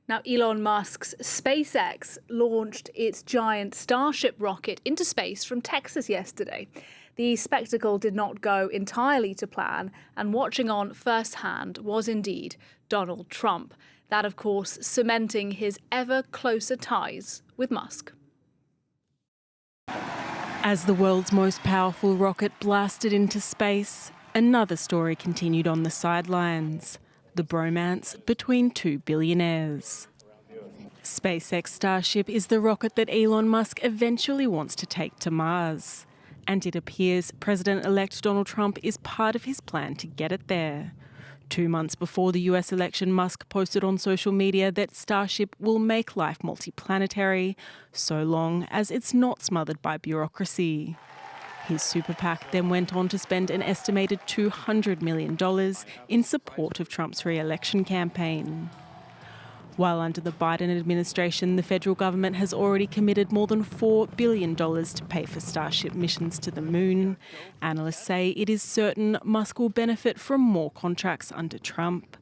Now, Elon Musk's SpaceX launched its giant Starship rocket into space from Texas yesterday. The spectacle did not go entirely to plan, and watching on firsthand was indeed Donald Trump. That, of course, cementing his ever closer ties with Musk. As the world's most powerful rocket blasted into space, another story continued on the sidelines: the bromance between two billionaires. SpaceX Starship is the rocket that Elon Musk eventually wants to take to Mars. And it appears President-elect Donald Trump is part of his plan to get it there. 2 months before the US election, Musk posted on social media that Starship will make life multiplanetary, so long as it's not smothered by bureaucracy. His super PAC then went on to spend an estimated $200 million in support of Trump's re-election campaign. While under the Biden administration, the federal government has already committed more than $4 billion to pay for Starship missions to the moon, analysts say it is certain Musk will benefit from more contracts under Trump.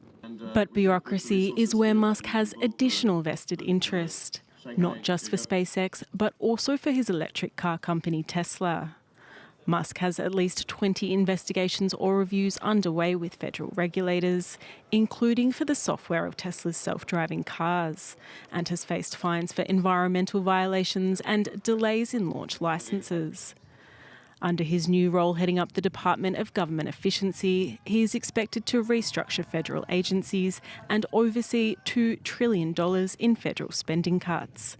But bureaucracy is where Musk has additional vested interest, not just for SpaceX, but also for his electric car company Tesla. Musk has at least 20 investigations or reviews underway with federal regulators, including for the software of Tesla's self-driving cars, and has faced fines for environmental violations and delays in launch licenses. Under his new role heading up the Department of Government Efficiency, he is expected to restructure federal agencies and oversee $2 trillion in federal spending cuts.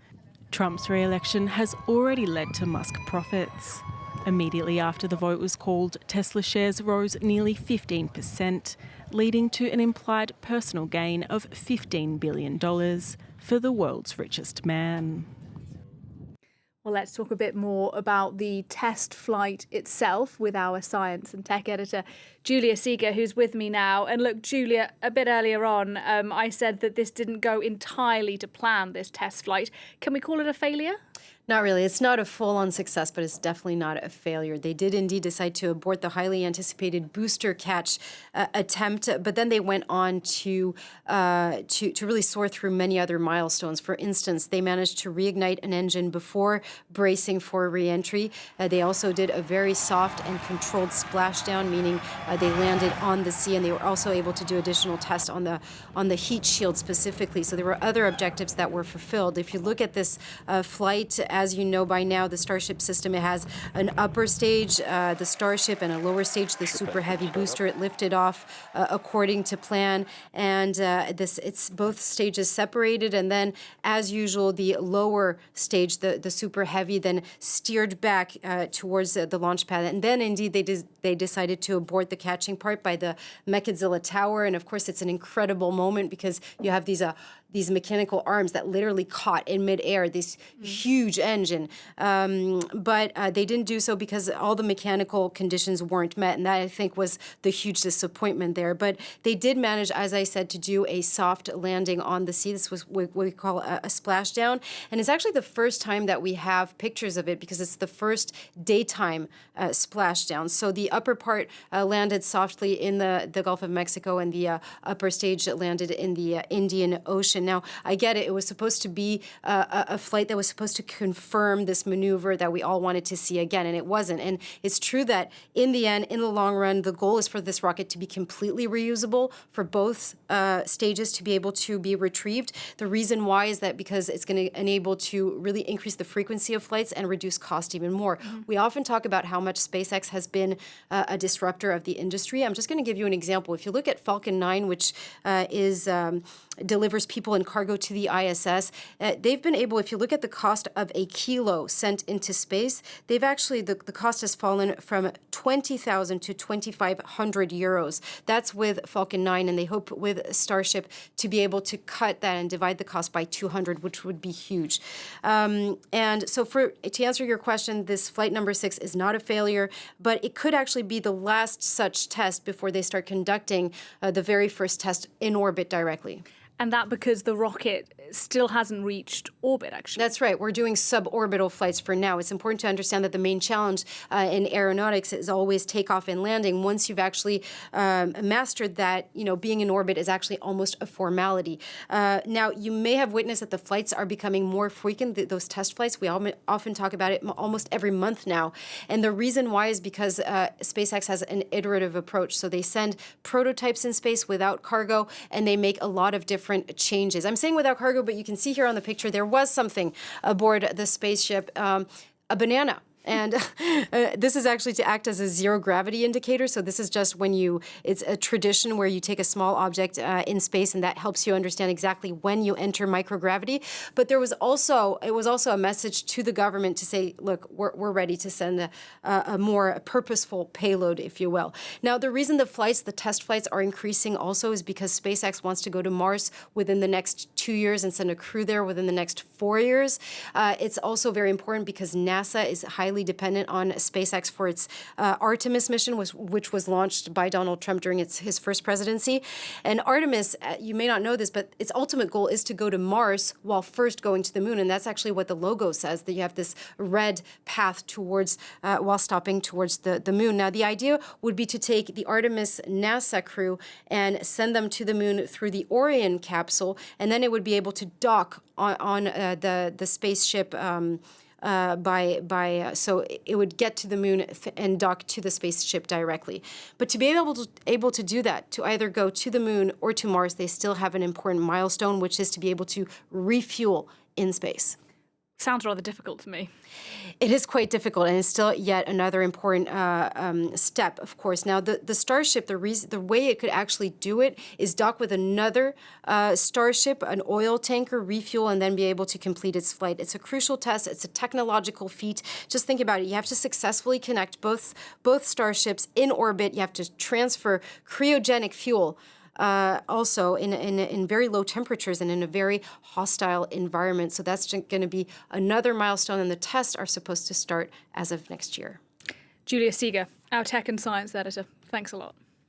Trump's re-election has already led to Musk profits. Immediately after the vote was called, Tesla shares rose nearly 15%, leading to an implied personal gain of $15 billion for the world's richest man. Well, let's talk a bit more about the test flight itself with our science and tech editor, Julia Seeger, who's with me now. And look, Julia, a bit earlier on, I said that this didn't go entirely to plan, this test flight. Can we call it a failure? Not really. It's not a full-on success, but it's definitely not a failure. They did indeed decide to abort the highly anticipated booster catch attempt, but then they went on to really soar through many other milestones. For instance, they managed to reignite an engine before bracing for re-entry. They also did a very soft and controlled splashdown, meaning they landed on the sea, and they were also able to do additional tests on the heat shield specifically. So there were other objectives that were fulfilled. If you look at this flight, as you know by now, the Starship system, it has an upper stage, the Starship, and a lower stage, the Super Heavy booster. It lifted off according to plan, and it's both stages separated, and then, as usual, the lower stage, the Super Heavy, then steered back towards the launch pad. And then, indeed, they decided to abort the catching part by the Mechazilla Tower, and of course, it's an incredible moment because you have these mechanical arms that literally caught in midair this huge engine. But they didn't do so because all the mechanical conditions weren't met, and that, I think, was the huge disappointment there. But they did manage, as I said, to do a soft landing on the sea. This was what we call a splashdown, and it's actually the first time that we have pictures of it because it's the first daytime splashdown. So the upper part landed softly in the Gulf of Mexico, and the upper stage landed in the Indian Ocean. Now, I get it. It was supposed to be a flight that was supposed to confirm this maneuver that we all wanted to see again, and it wasn't. And it's true that in the end, in the long run, the goal is for this rocket to be completely reusable, for both stages to be able to be retrieved. The reason why is that because it's going to enable to really increase the frequency of flights and reduce cost even more. We often talk about how much SpaceX has been a disruptor of the industry. I'm just going to give you an example. If you look at Falcon 9, which delivers people and cargo to the ISS, they've been able, if you look at the cost of a kilo sent into space, they've actually, the cost has fallen from 20,000 to 2,500 euros. That's with Falcon 9, and they hope with Starship to be able to cut that and divide the cost by 200, which would be huge. And so to answer your question, this flight number 6 is not a failure, but it could actually be the last such test before they start conducting the very first test in orbit directly. And that because the rocket still hasn't reached orbit, actually. That's right. We're doing suborbital flights for now. It's important to understand that the main challenge in aeronautics is always takeoff and landing. Once you've actually mastered that, being in orbit is actually almost a formality. Now, you may have witnessed that the flights are becoming more frequent, those test flights. We often talk about it almost every month now. And the reason why is because SpaceX has an iterative approach. So they send prototypes in space without cargo, and they make a lot of different changes. I'm saying without cargo, but you can see here on the picture there was something aboard the spaceship, a banana. And this is actually to act as a zero gravity indicator. So this is just it's a tradition where you take a small object in space, and that helps you understand exactly when you enter microgravity. But it was also a message to the government to say, look, we're ready to send a more purposeful payload, if you will. Now, the reason the test flights are increasing also is because SpaceX wants to go to Mars within the next 2 years and send a crew there within the next 4 years. It's also very important because NASA is highly dependent on SpaceX for its Artemis mission, which was launched by Donald Trump during his first presidency. And Artemis, you may not know this, but its ultimate goal is to go to Mars while first going to the moon. And that's actually what the logo says, that you have this red path towards, while stopping towards the moon. Now, the idea would be to take the Artemis NASA crew and send them to the moon through the Orion capsule, and then it would be able to dock on the spaceship so it would get to the moon and dock to the spaceship directly. But to be able to do that, to either go to the moon or to Mars, they still have an important milestone, which is to be able to refuel in space. Sounds rather difficult to me. It is quite difficult, and it's still yet another important step, of course. Now, the Starship, the way it could actually do it is dock with another Starship, an oil tanker, refuel, and then be able to complete its flight. It's a crucial test. It's a technological feat. Just think about it. You have to successfully connect both Starships in orbit. You have to transfer cryogenic fuel. Also in very low temperatures and in a very hostile environment. So that's going to be another milestone, and the tests are supposed to start as of next year. Julia Seeger, our tech and science editor. Thanks a lot.